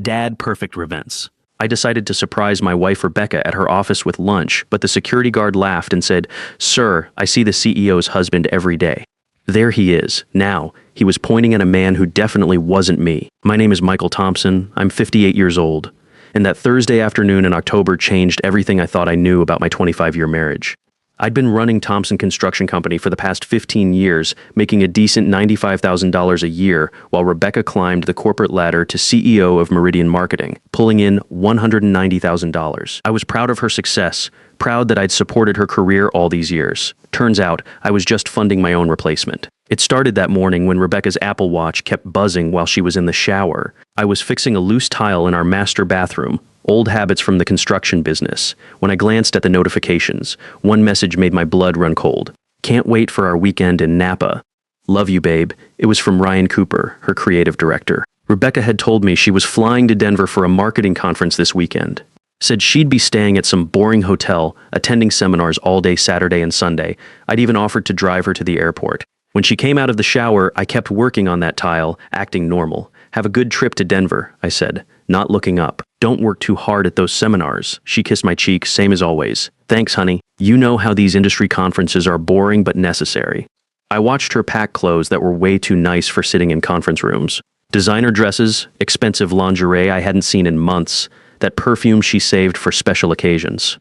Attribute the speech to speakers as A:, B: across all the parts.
A: Dad perfect events. I decided to surprise my wife Rebecca at her office with lunch, but the security guard laughed and said, "Sir, I see the CEO's husband every day." There he is. Now, he was pointing at a man who definitely wasn't me. My name is Michael Thompson. I'm 58 years old. And that Thursday afternoon in October changed everything I thought I knew about my 25-year marriage. I'd been running Thompson Construction Company for the past 15 years, making a decent $95,000 a year, while Rebecca climbed the corporate ladder to CEO of Meridian Marketing, pulling in $190,000. I was proud of her success, proud that I'd supported her career all these years. Turns out, I was just funding my own replacement. It started that morning when Rebecca's Apple Watch kept buzzing while she was in the shower. I was fixing a loose tile in our master bathroom, old habits from the construction business. When I glanced at the notifications, one message made my blood run cold. "Can't wait for our weekend in Napa. Love you, babe." It was from Ryan Cooper, her creative director. Rebecca had told me she was flying to Denver for a marketing conference this weekend. Said she'd be staying at some boring hotel, attending seminars all day Saturday and Sunday. I'd even offered to drive her to the airport. When she came out of the shower, I kept working on that tile, acting normal. "Have a good trip to Denver," I said, not looking up. "Don't work too hard at those seminars." She kissed my cheek, same as always. "Thanks, honey. You know how these industry conferences are boring but necessary." I watched her pack clothes that were way too nice for sitting in conference rooms. Designer dresses, expensive lingerie I hadn't seen in months, that perfume she saved for special occasions.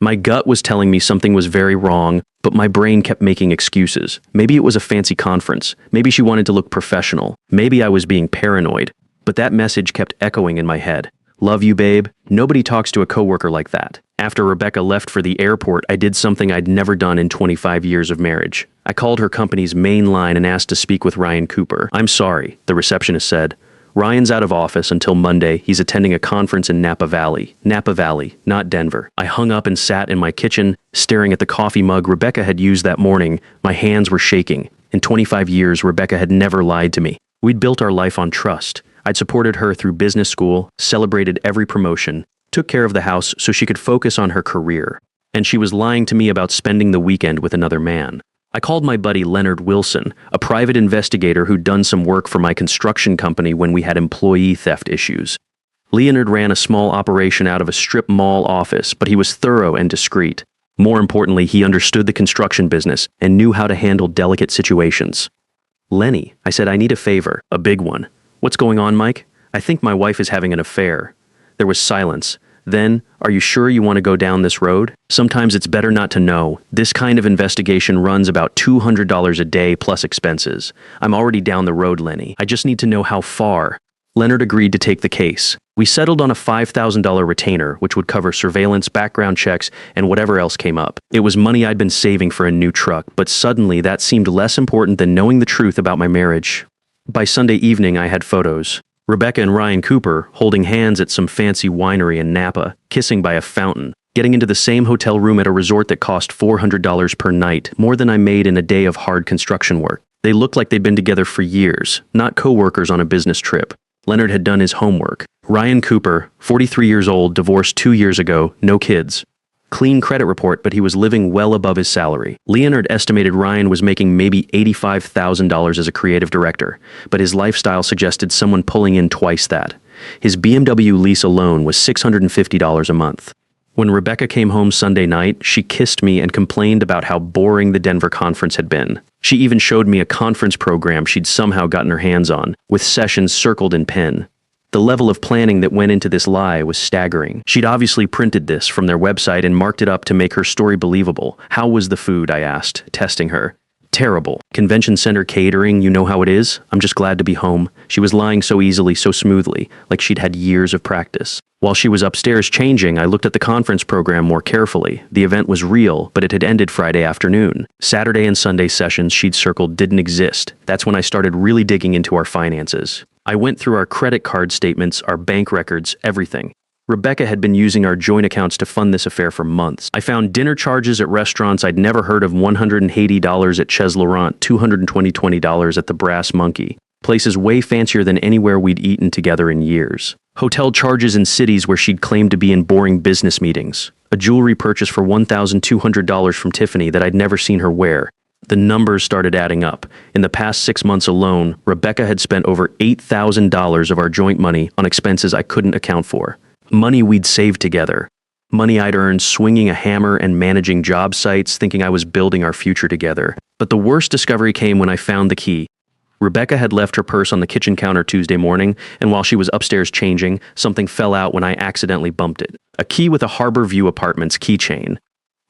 A: My gut was telling me something was very wrong, but my brain kept making excuses. Maybe it was a fancy conference. Maybe she wanted to look professional. Maybe I was being paranoid. But that message kept echoing in my head. "Love you, babe." Nobody talks to a coworker like that. After Rebecca left for the airport, I did something I'd never done in 25 years of marriage. I called her company's main line and asked to speak with Ryan Cooper. "I'm sorry," the receptionist said. "Ryan's out of office until Monday. He's attending a conference in Napa Valley." Napa Valley, not Denver. I hung up and sat in my kitchen, staring at the coffee mug Rebecca had used that morning. My hands were shaking. In 25 years, Rebecca had never lied to me. We'd built our life on trust. I'd supported her through business school, celebrated every promotion, took care of the house so she could focus on her career. And she was lying to me about spending the weekend with another man. I called my buddy Leonard Wilson, a private investigator who'd done some work for my construction company when we had employee theft issues. Leonard ran a small operation out of a strip mall office, but he was thorough and discreet. More importantly, he understood the construction business and knew how to handle delicate situations. "Lenny," I said, "I need a favor, a big one." "What's going on, Mike?" "I think my wife is having an affair." There was silence. Then, "Are you sure you want to go down this road?" "Sometimes it's better not to know. This kind of investigation runs about $200 a day plus expenses. I'm already down the road, Lenny. I just need to know how far." Leonard agreed to take the case. We settled on a $5,000 retainer, which would cover surveillance, background checks, and whatever else came up. It was money I'd been saving for a new truck, but suddenly that seemed less important than knowing the truth about my marriage. By Sunday evening, I had photos. Rebecca and Ryan Cooper holding hands at some fancy winery in Napa, kissing by a fountain, getting into the same hotel room at a resort that cost $400 per night, more than I made in a day of hard construction work. They looked like they'd been together for years, not co-workers on a business trip. Leonard had done his homework. Ryan Cooper, 43 years old, divorced 2 years ago, no kids. Clean credit report, but he was living well above his salary. Leonard estimated Ryan was making maybe $85,000 as a creative director, but his lifestyle suggested someone pulling in twice that. His BMW lease alone was $650 a month. When Rebecca came home Sunday night, she kissed me and complained about how boring the Denver conference had been. She even showed me a conference program she'd somehow gotten her hands on, with sessions circled in pen. The level of planning that went into this lie was staggering. She'd obviously printed this from their website and marked it up to make her story believable. "How was the food?" I asked, testing her. "Terrible. Convention center catering, you know how it is? I'm just glad to be home." She was lying so easily, so smoothly, like she'd had years of practice. While she was upstairs changing, I looked at the conference program more carefully. The event was real, but it had ended Friday afternoon. Saturday and Sunday sessions she'd circled didn't exist. That's when I started really digging into our finances. I went through our credit card statements, our bank records, everything. Rebecca had been using our joint accounts to fund this affair for months. I found dinner charges at restaurants I'd never heard of, $180 at Chez Laurent, $220 at the Brass Monkey. Places way fancier than anywhere we'd eaten together in years. Hotel charges in cities where she'd claimed to be in boring business meetings. A jewelry purchase for $1,200 from Tiffany that I'd never seen her wear. The numbers started adding up. In the past 6 months alone, Rebecca had spent over $8,000 of our joint money on expenses I couldn't account for. Money we'd saved together. Money I'd earned swinging a hammer and managing job sites, thinking I was building our future together. But the worst discovery came when I found the key. Rebecca had left her purse on the kitchen counter Tuesday morning, and while she was upstairs changing, something fell out when I accidentally bumped it. A key with a Harbor View Apartments keychain.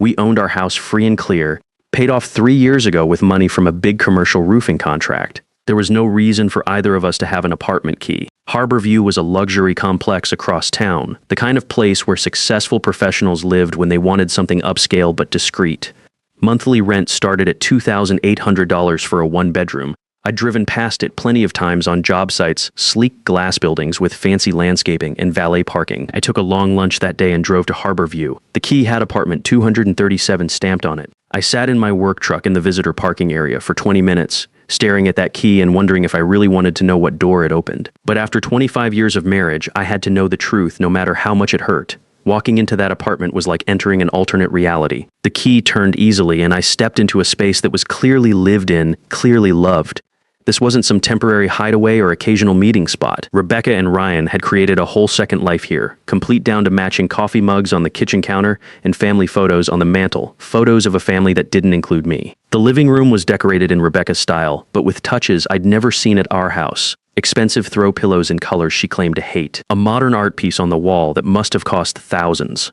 A: We owned our house free and clear, paid off 3 years ago with money from a big commercial roofing contract. There was no reason for either of us to have an apartment key. Harbor View was a luxury complex across town, the kind of place where successful professionals lived when they wanted something upscale but discreet. Monthly rent started at $2,800 for a one-bedroom. I'd driven past it plenty of times on job sites, sleek glass buildings with fancy landscaping and valet parking. I took a long lunch that day and drove to Harbor View. The key had apartment 237 stamped on it. I sat in my work truck in the visitor parking area for 20 minutes, staring at that key and wondering if I really wanted to know what door it opened. But after 25 years of marriage, I had to know the truth no matter how much it hurt. Walking into that apartment was like entering an alternate reality. The key turned easily and I stepped into a space that was clearly lived in, clearly loved. This wasn't some temporary hideaway or occasional meeting spot. Rebecca and Ryan had created a whole second life here, complete down to matching coffee mugs on the kitchen counter and family photos on the mantle, photos of a family that didn't include me. The living room was decorated in Rebecca's style, but with touches I'd never seen at our house. Expensive throw pillows in colors she claimed to hate. A modern art piece on the wall that must have cost thousands.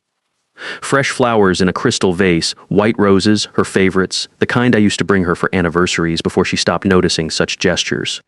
A: Fresh flowers in a crystal vase, white roses, her favorites, the kind I used to bring her for anniversaries before she stopped noticing such gestures.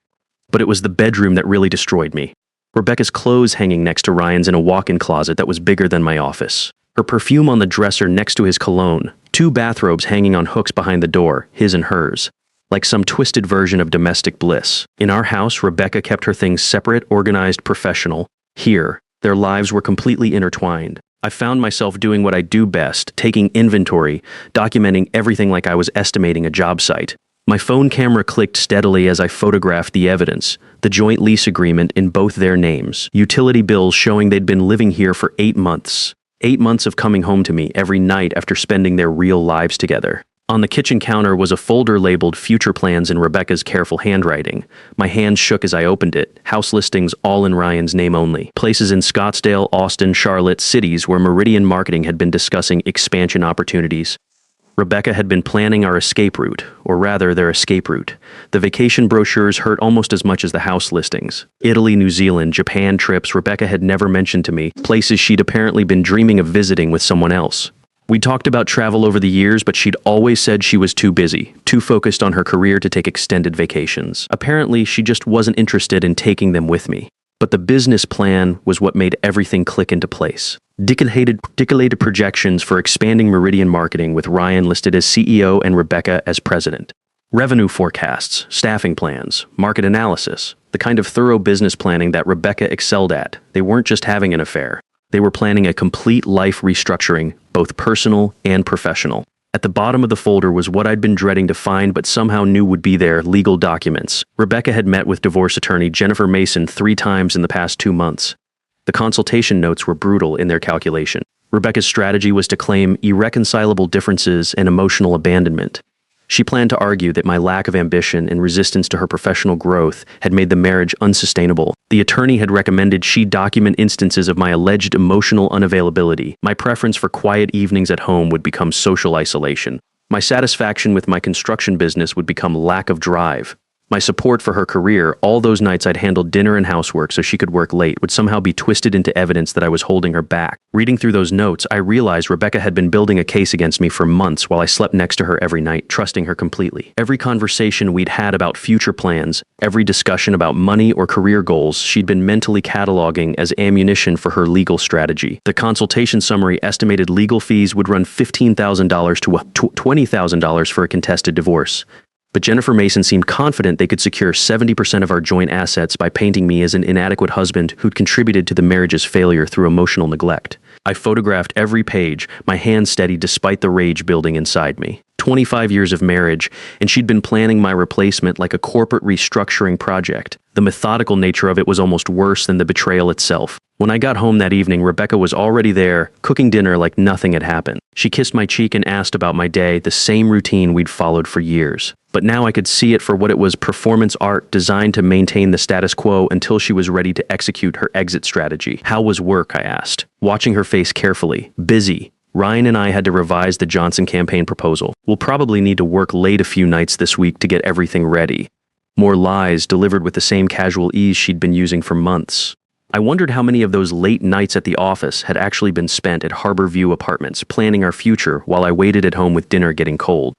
A: But it was the bedroom that really destroyed me. Rebecca's clothes hanging next to Ryan's in a walk-in closet that was bigger than my office. Her perfume on the dresser next to his cologne. 2 bathrobes hanging on hooks behind the door, his and hers. Like some twisted version of domestic bliss. In our house, Rebecca kept her things separate, organized, professional. Here, their lives were completely intertwined. I found myself doing what I do best, taking inventory, documenting everything like I was estimating a job site. My phone camera clicked steadily as I photographed the evidence, the joint lease agreement in both their names, utility bills showing they'd been living here for 8 months. 8 months of coming home to me every night after spending their real lives together. On the kitchen counter was a folder labeled Future Plans in Rebecca's careful handwriting. My hands shook as I opened it, house listings all in Ryan's name only. Places in Scottsdale, Austin, Charlotte, cities where Meridian Marketing had been discussing expansion opportunities. Rebecca had been planning our escape route, or rather their escape route. The vacation brochures hurt almost as much as the house listings. Italy, New Zealand, Japan trips Rebecca had never mentioned to me, places she'd apparently been dreaming of visiting with someone else. We talked about travel over the years, but she'd always said she was too busy, too focused on her career to take extended vacations. Apparently, she just wasn't interested in taking them with me. But the business plan was what made everything click into place. Articulated projections for expanding Meridian Marketing with Ryan listed as CEO and Rebecca as president. Revenue forecasts, staffing plans, market analysis, the kind of thorough business planning that Rebecca excelled at. They weren't just having an affair. They were planning a complete life restructuring, both personal and professional. At the bottom of the folder was what I'd been dreading to find but somehow knew would be there, legal documents. Rebecca had met with divorce attorney Jennifer Mason 3 times in the past 2 months. The consultation notes were brutal in their calculation. Rebecca's strategy was to claim irreconcilable differences and emotional abandonment. She planned to argue that my lack of ambition and resistance to her professional growth had made the marriage unsustainable. The attorney had recommended she document instances of my alleged emotional unavailability. My preference for quiet evenings at home would become social isolation. My satisfaction with my construction business would become lack of drive. My support for her career, all those nights I'd handled dinner and housework so she could work late, would somehow be twisted into evidence that I was holding her back. Reading through those notes, I realized Rebecca had been building a case against me for months while I slept next to her every night, trusting her completely. Every conversation we'd had about future plans, every discussion about money or career goals, she'd been mentally cataloging as ammunition for her legal strategy. The consultation summary estimated legal fees would run $15,000 to $20,000 for a contested divorce. But Jennifer Mason seemed confident they could secure 70% of our joint assets by painting me as an inadequate husband who'd contributed to the marriage's failure through emotional neglect. I photographed every page, my hands steady despite the rage building inside me. 25 years of marriage, and she'd been planning my replacement like a corporate restructuring project. The methodical nature of it was almost worse than the betrayal itself. When I got home that evening, Rebecca was already there, cooking dinner like nothing had happened. She kissed my cheek and asked about my day, the same routine we'd followed for years. But now I could see it for what it was: performance art designed to maintain the status quo until she was ready to execute her exit strategy. How was work, I asked, watching her face carefully. Busy. Ryan and I had to revise the Johnson campaign proposal. We'll probably need to work late a few nights this week to get everything ready. More lies delivered with the same casual ease she'd been using for months. I wondered how many of those late nights at the office had actually been spent at Harbor View Apartments, planning our future while I waited at home with dinner getting cold.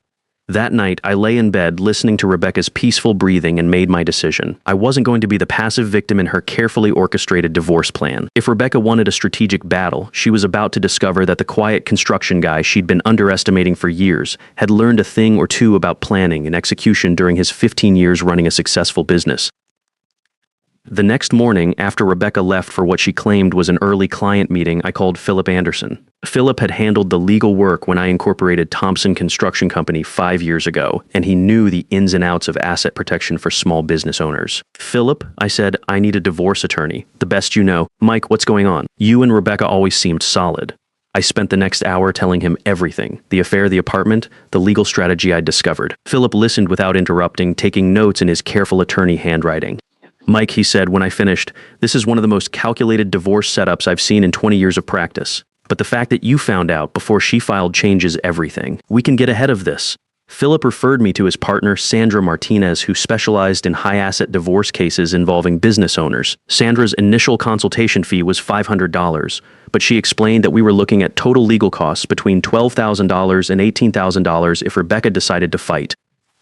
A: That night, I lay in bed listening to Rebecca's peaceful breathing and made my decision. I wasn't going to be the passive victim in her carefully orchestrated divorce plan. If Rebecca wanted a strategic battle, she was about to discover that the quiet construction guy she'd been underestimating for years had learned a thing or two about planning and execution during his 15 years running a successful business. The next morning, after Rebecca left for what she claimed was an early client meeting, I called Philip Anderson. Philip had handled the legal work when I incorporated Thompson Construction Company 5 years ago, and he knew the ins and outs of asset protection for small business owners. "Philip," I said, "I need a divorce attorney. The best you know. Mike, what's going on? You and Rebecca always seemed solid." I spent the next hour telling him everything: the affair, the apartment, the legal strategy I'd discovered. Philip listened without interrupting, taking notes in his careful attorney handwriting. "Mike," he said when I finished, "this is one of the most calculated divorce setups I've seen in 20 years of practice. But the fact that you found out before she filed changes everything. We can get ahead of this." Philip referred me to his partner, Sandra Martinez, who specialized in high-asset divorce cases involving business owners. Sandra's initial consultation fee was $500, but she explained that we were looking at total legal costs between $12,000 and $18,000 if Rebecca decided to fight.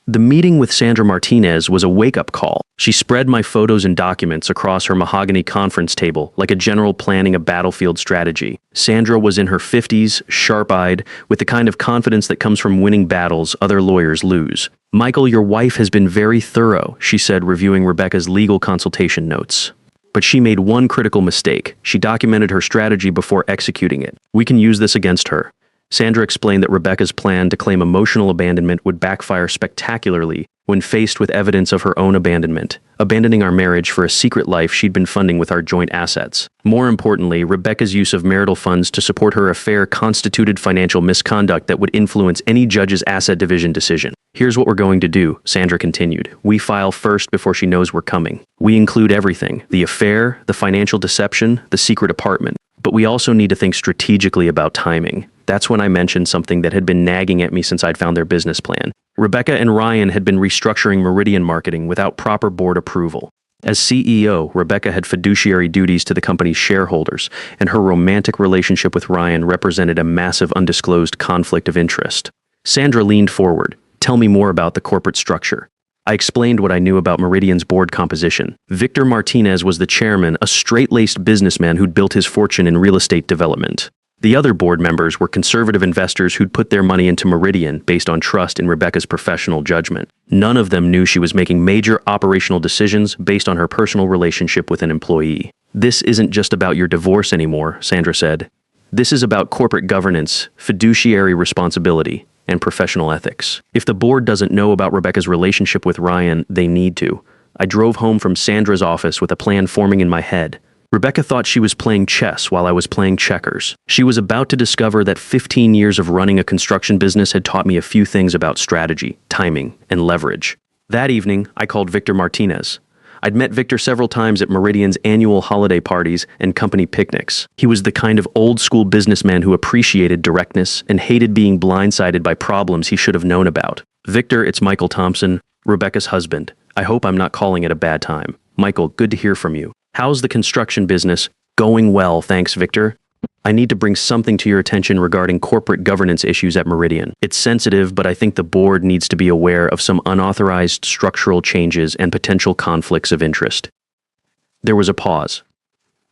A: The meeting with Sandra Martinez was a wake-up call. She spread my photos and documents across her mahogany conference table like a general planning a battlefield strategy. Sandra was in her 50s, sharp-eyed, with the kind of confidence that comes from winning battles other lawyers lose. "Michael, your wife has been very thorough," she said, reviewing Rebecca's legal consultation notes. "But she made one critical mistake. She documented her strategy before executing it. We can use this against her." Sandra explained that Rebecca's plan to claim emotional abandonment would backfire spectacularly when faced with evidence of her own abandonment, abandoning our marriage for a secret life she'd been funding with our joint assets. More importantly, Rebecca's use of marital funds to support her affair constituted financial misconduct that would influence any judge's asset division decision. "Here's what we're going to do," Sandra continued. "We file first before she knows we're coming. We include everything: the affair, the financial deception, the secret apartment. But we also need to think strategically about timing." That's when I mentioned something that had been nagging at me since I'd found their business plan. Rebecca and Ryan had been restructuring Meridian Marketing without proper board approval. As CEO, Rebecca had fiduciary duties to the company's shareholders, and her romantic relationship with Ryan represented a massive undisclosed conflict of interest. Sandra leaned forward. "Tell me more about the corporate structure." I explained what I knew about Meridian's board composition. Victor Martinez was the chairman, a straight-laced businessman who'd built his fortune in real estate development. The other board members were conservative investors who'd put their money into Meridian based on trust in Rebecca's professional judgment. None of them knew she was making major operational decisions based on her personal relationship with an employee. "This isn't just about your divorce anymore," Sandra said. "This is about corporate governance, fiduciary responsibility, and professional ethics. If the board doesn't know about Rebecca's relationship with Ryan, they need to." I drove home from Sandra's office with a plan forming in my head. Rebecca thought she was playing chess while I was playing checkers. She was about to discover that 15 years of running a construction business had taught me a few things about strategy, timing, and leverage. That evening, I called Victor Martinez. I'd met Victor several times at Meridian's annual holiday parties and company picnics. He was the kind of old-school businessman who appreciated directness and hated being blindsided by problems he should have known about. "Victor, it's Michael Thompson, Rebecca's husband. I hope I'm not calling at a bad time. Michael, good to hear from you. How's the construction business?" "Going well, thanks, Victor. I need to bring something to your attention regarding corporate governance issues at Meridian. It's sensitive, but I think the board needs to be aware of some unauthorized structural changes and potential conflicts of interest." There was a pause.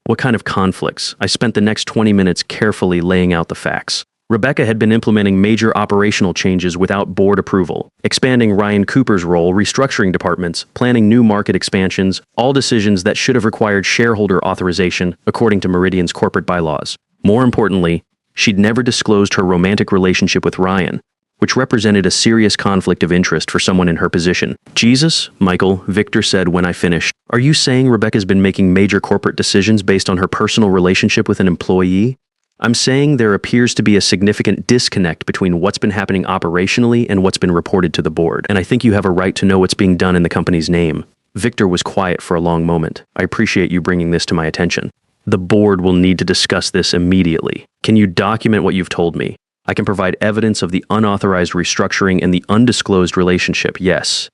A: What kind of conflicts? I spent the next 20 minutes carefully laying out the facts. Rebecca had been implementing major operational changes without board approval, expanding Ryan Cooper's role, restructuring departments, planning new market expansions, all decisions that should have required shareholder authorization, according to Meridian's corporate bylaws. More importantly, she'd never disclosed her romantic relationship with Ryan. which represented a serious conflict of interest for someone in her position. Jesus, Michael, Victor said when I finished. Are you saying Rebecca's been making major corporate decisions based on her personal relationship with an employee? I'm saying there appears to be a significant disconnect between what's been happening operationally and what's been reported to the board, and I think you have a right to know what's being done in the company's name. Victor was quiet for a long moment. I appreciate you bringing this to my attention. The board will need to discuss this immediately. Can you document what you've told me? I can provide evidence of the unauthorized restructuring and the undisclosed relationship, yes.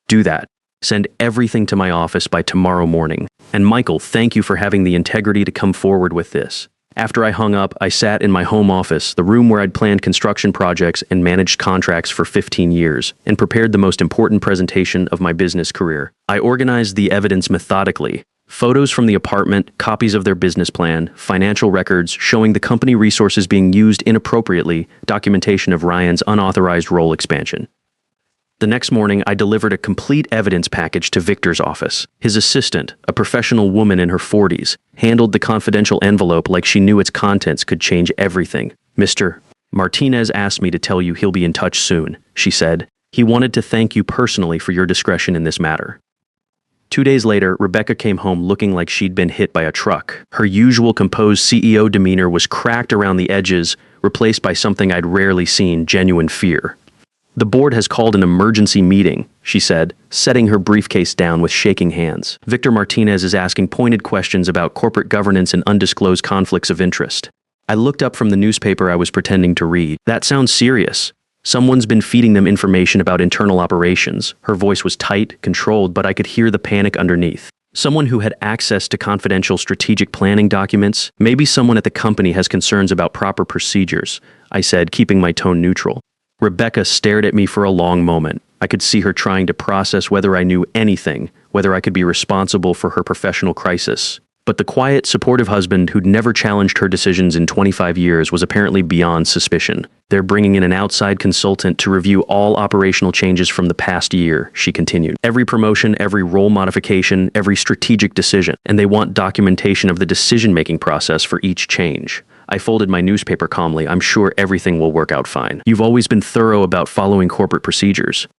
A: Do that. Send everything to my office by tomorrow morning. And Michael, thank you for having the integrity to come forward with this. After I hung up, I sat in my home office, the room where I'd planned construction projects and managed contracts for 15 years, and prepared the most important presentation of my business career. I organized the evidence methodically. Photos from the apartment, copies of their business plan, financial records showing the company resources being used inappropriately, documentation of Ryan's unauthorized role expansion. The next morning, I delivered a complete evidence package to Victor's office. His assistant, a professional woman in her 40s, handled the confidential envelope like she knew its contents could change everything. Mr. Martinez asked me to tell you he'll be in touch soon, she said. He wanted to thank you personally for your discretion in this matter. 2 days later, Rebecca came home looking like she'd been hit by a truck. Her usual composed CEO demeanor was cracked around the edges, replaced by something I'd rarely seen, genuine fear. The board has called an emergency meeting, she said, setting her briefcase down with shaking hands. Victor Martinez is asking pointed questions about corporate governance and undisclosed conflicts of interest. I looked up from the newspaper I was pretending to read. That sounds serious. Someone's been feeding them information about internal operations. Her voice was tight, controlled, but I could hear the panic underneath. Someone who had access to confidential strategic planning documents. Maybe someone at the company has concerns about proper procedures, I said, keeping my tone neutral. Rebecca stared at me for a long moment. I could see her trying to process whether I knew anything, whether I could be responsible for her professional crisis. But the quiet, supportive husband who'd never challenged her decisions in 25 years was apparently beyond suspicion. They're bringing in an outside consultant to review all operational changes from the past year, she continued. Every promotion, every role modification, every strategic decision. And they want documentation of the decision-making process for each change. I folded my newspaper calmly. I'm sure everything will work out fine. You've always been thorough about following corporate procedures.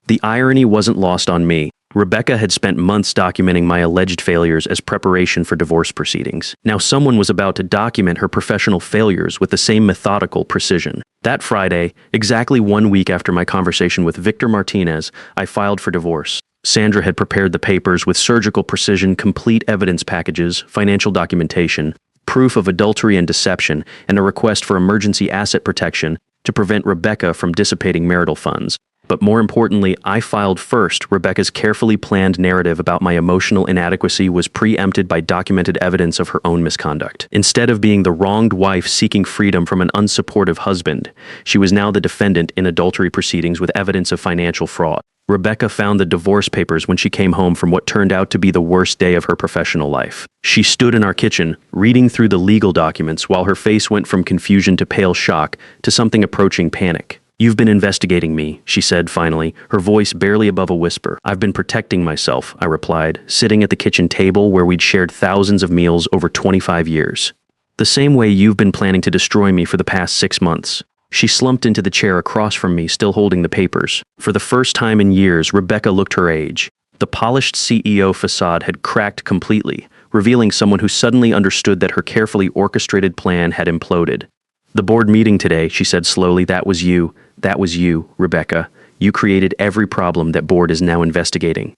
A: The irony wasn't lost on me. Rebecca had spent months documenting my alleged failures as preparation for divorce proceedings. Now someone was about to document her professional failures with the same methodical precision. That Friday, exactly 1 week after my conversation with Victor Martinez, I filed for divorce. Sandra had prepared the papers with surgical precision, complete evidence packages, financial documentation, proof of adultery and deception, and a request for emergency asset protection to prevent Rebecca from dissipating marital funds. But more importantly, I filed first. Rebecca's carefully planned narrative about my emotional inadequacy was preempted by documented evidence of her own misconduct. Instead of being the wronged wife seeking freedom from an unsupportive husband, she was now the defendant in adultery proceedings with evidence of financial fraud. Rebecca found the divorce papers when she came home from what turned out to be the worst day of her professional life. She stood in our kitchen, reading through the legal documents while her face went from confusion to pale shock to something approaching panic. You've been investigating me, she said finally, her voice barely above a whisper. I've been protecting myself, I replied, sitting at the kitchen table where we'd shared thousands of meals over 25 years. The same way you've been planning to destroy me for the past 6 months. She slumped into the chair across from me, still holding the papers. For the first time in years, Rebecca looked her age. The polished CEO facade had cracked completely, revealing someone who suddenly understood that her carefully orchestrated plan had imploded. The board meeting today, she said slowly, that was you, Rebecca. You created every problem that board is now investigating.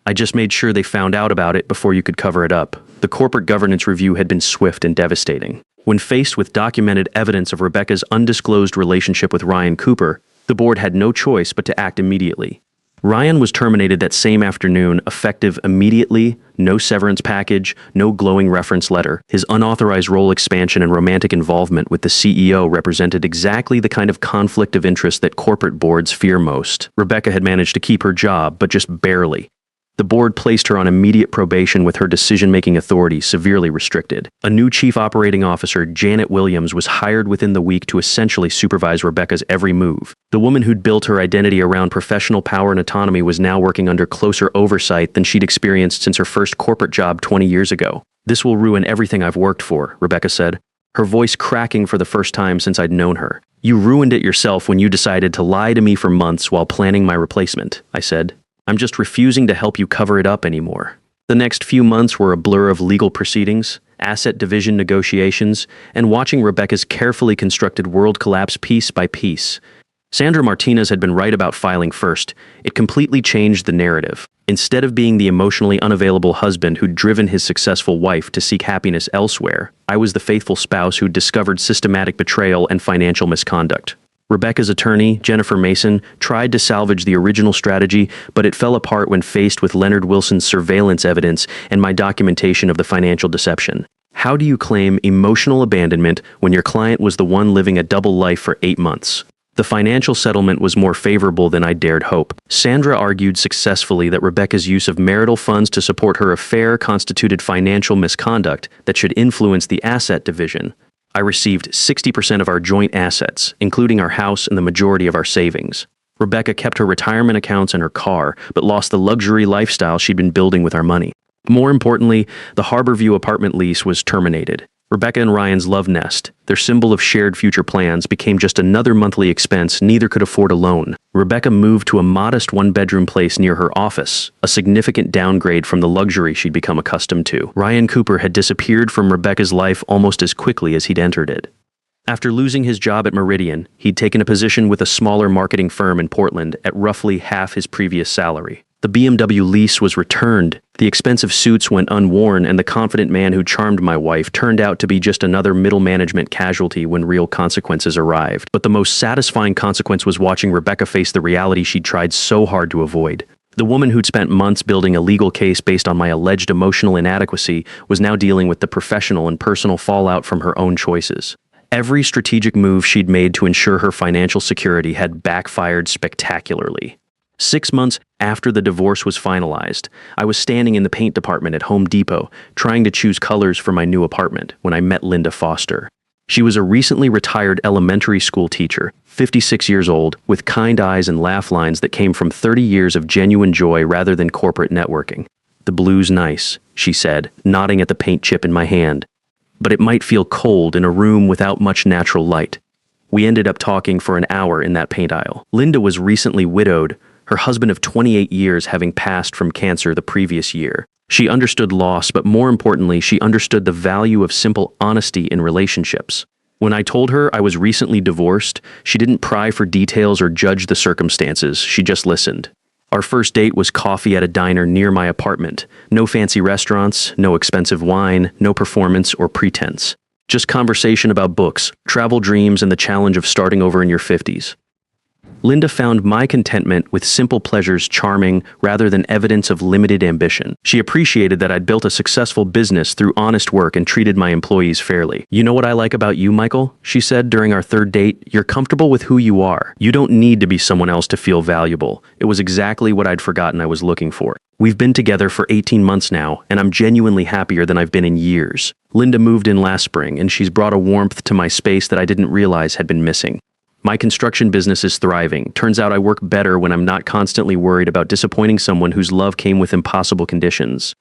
A: I just made sure they found out about it before you could cover it up. The corporate governance review had been swift and devastating. When faced with documented evidence of Rebecca's undisclosed relationship with Ryan Cooper, the board had no choice but to act immediately. Ryan was terminated that same afternoon, effective immediately, no severance package, no glowing reference letter. His unauthorized role expansion and romantic involvement with the CEO represented exactly the kind of conflict of interest that corporate boards fear most. Rebecca had managed to keep her job, but just barely. The board placed her on immediate probation with her decision-making authority severely restricted. A new chief operating officer, Janet Williams, was hired within the week to essentially supervise Rebecca's every move. The woman who'd built her identity around professional power and autonomy was now working under closer oversight than she'd experienced since her first corporate job 20 years ago. This will ruin everything I've worked for, Rebecca said, her voice cracking for the first time since I'd known her. You ruined it yourself when you decided to lie to me for months while planning my replacement, I said. I'm just refusing to help you cover it up anymore. The next few months were a blur of legal proceedings, asset division negotiations, and watching Rebecca's carefully constructed world collapse piece by piece. Sandra Martinez had been right about filing first. It completely changed the narrative. Instead of being the emotionally unavailable husband who'd driven his successful wife to seek happiness elsewhere, I was the faithful spouse who'd discovered systematic betrayal and financial misconduct. Rebecca's attorney, Jennifer Mason, tried to salvage the original strategy, but it fell apart when faced with Leonard Wilson's surveillance evidence and my documentation of the financial deception. How do you claim emotional abandonment when your client was the one living a double life for 8 months? The financial settlement was more favorable than I dared hope. Sandra argued successfully that Rebecca's use of marital funds to support her affair constituted financial misconduct that should influence the asset division. I received 60% of our joint assets, including our house and the majority of our savings. Rebecca kept her retirement accounts and her car, but lost the luxury lifestyle she'd been building with our money. More importantly, the Harborview apartment lease was terminated. Rebecca and Ryan's love nest, their symbol of shared future plans, became just another monthly expense neither could afford alone. Rebecca moved to a modest one-bedroom place near her office, a significant downgrade from the luxury she'd become accustomed to. Ryan Cooper had disappeared from Rebecca's life almost as quickly as he'd entered it. After losing his job at Meridian, he'd taken a position with a smaller marketing firm in Portland at roughly half his previous salary. The BMW lease was returned, the expensive suits went unworn, and the confident man who charmed my wife turned out to be just another middle management casualty when real consequences arrived. But the most satisfying consequence was watching Rebecca face the reality she'd tried so hard to avoid. The woman who'd spent months building a legal case based on my alleged emotional inadequacy was now dealing with the professional and personal fallout from her own choices. Every strategic move she'd made to ensure her financial security had backfired spectacularly. 6 months after the divorce was finalized, I was standing in the paint department at Home Depot, trying to choose colors for my new apartment, when I met Linda Foster. She was a recently retired elementary school teacher, 56 years old, with kind eyes and laugh lines that came from 30 years of genuine joy rather than corporate networking. "The blue's nice," she said, nodding at the paint chip in my hand. "But it might feel cold in a room without much natural light." We ended up talking for an hour in that paint aisle. Linda was recently widowed, her husband of 28 years having passed from cancer the previous year. She understood loss, but more importantly, she understood the value of simple honesty in relationships. When I told her I was recently divorced, she didn't pry for details or judge the circumstances, she just listened. Our first date was coffee at a diner near my apartment. No fancy restaurants, no expensive wine, no performance or pretense. Just conversation about books, travel dreams, and the challenge of starting over in your 50s. Linda found my contentment with simple pleasures charming rather than evidence of limited ambition. She appreciated that I'd built a successful business through honest work and treated my employees fairly. "You know what I like about you, Michael?" she said during our third date. "You're comfortable with who you are. You don't need to be someone else to feel valuable." It was exactly what I'd forgotten I was looking for. We've been together for 18 months now, and I'm genuinely happier than I've been in years. Linda moved in last spring, and she's brought a warmth to my space that I didn't realize had been missing. My construction business is thriving. Turns out I work better when I'm not constantly worried about disappointing someone whose love came with impossible conditions.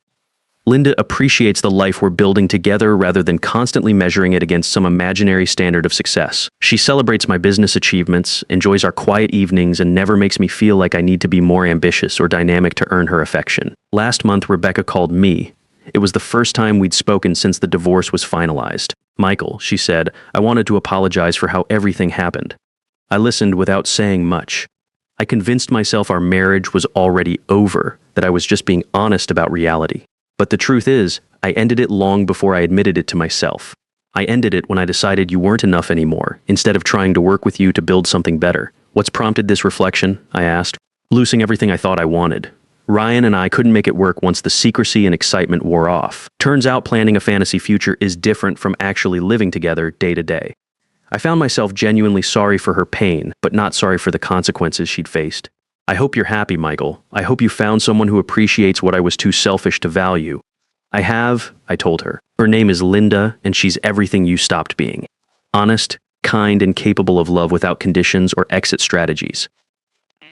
A: Linda appreciates the life we're building together rather than constantly measuring it against some imaginary standard of success. She celebrates my business achievements, enjoys our quiet evenings, and never makes me feel like I need to be more ambitious or dynamic to earn her affection. Last month, Rebecca called me. It was the first time we'd spoken since the divorce was finalized. "Michael," she said, "I wanted to apologize for how everything happened." I listened without saying much. I convinced myself our marriage was already over, that I was just being honest about reality. But the truth is, I ended it long before I admitted it to myself. I ended it when I decided you weren't enough anymore, instead of trying to work with you to build something better. "What's prompted this reflection?" I asked. "Losing everything I thought I wanted. Ryan and I couldn't make it work once the secrecy and excitement wore off. Turns out planning a fantasy future is different from actually living together day to day. I found myself genuinely sorry for her pain, but not sorry for the consequences she'd faced. I hope you're happy, Michael. I hope you found someone who appreciates what I was too selfish to value." "I have," I told her. "Her name is Linda, and she's everything you stopped being. Honest, kind, and capable of love without conditions or exit strategies."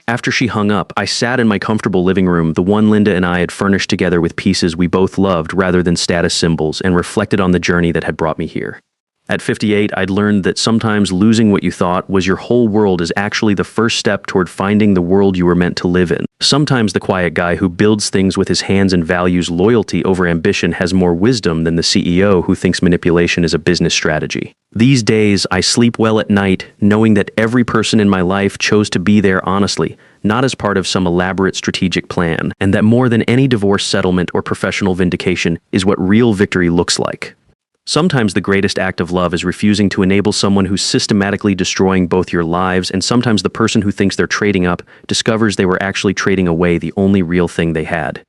A: After she hung up, I sat in my comfortable living room, the one Linda and I had furnished together with pieces we both loved rather than status symbols, and reflected on the journey that had brought me here. At 58, I'd learned that sometimes losing what you thought was your whole world is actually the first step toward finding the world you were meant to live in. Sometimes the quiet guy who builds things with his hands and values loyalty over ambition has more wisdom than the CEO who thinks manipulation is a business strategy. These days, I sleep well at night, knowing that every person in my life chose to be there honestly, not as part of some elaborate strategic plan, and that more than any divorce settlement or professional vindication is what real victory looks like. Sometimes the greatest act of love is refusing to enable someone who's systematically destroying both your lives, and sometimes the person who thinks they're trading up discovers they were actually trading away the only real thing they had.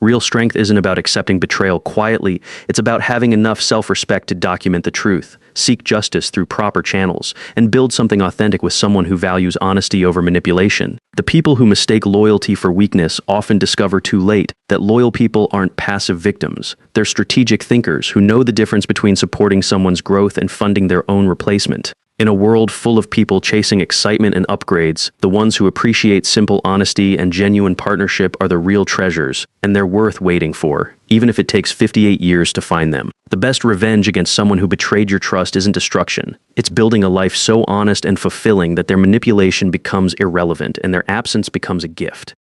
A: Real strength isn't about accepting betrayal quietly, it's about having enough self-respect to document the truth, seek justice through proper channels, and build something authentic with someone who values honesty over manipulation. The people who mistake loyalty for weakness often discover too late that loyal people aren't passive victims. They're strategic thinkers who know the difference between supporting someone's growth and funding their own replacement. In a world full of people chasing excitement and upgrades, the ones who appreciate simple honesty and genuine partnership are the real treasures, and they're worth waiting for, even if it takes 58 years to find them. The best revenge against someone who betrayed your trust isn't destruction. It's building a life so honest and fulfilling that their manipulation becomes irrelevant and their absence becomes a gift.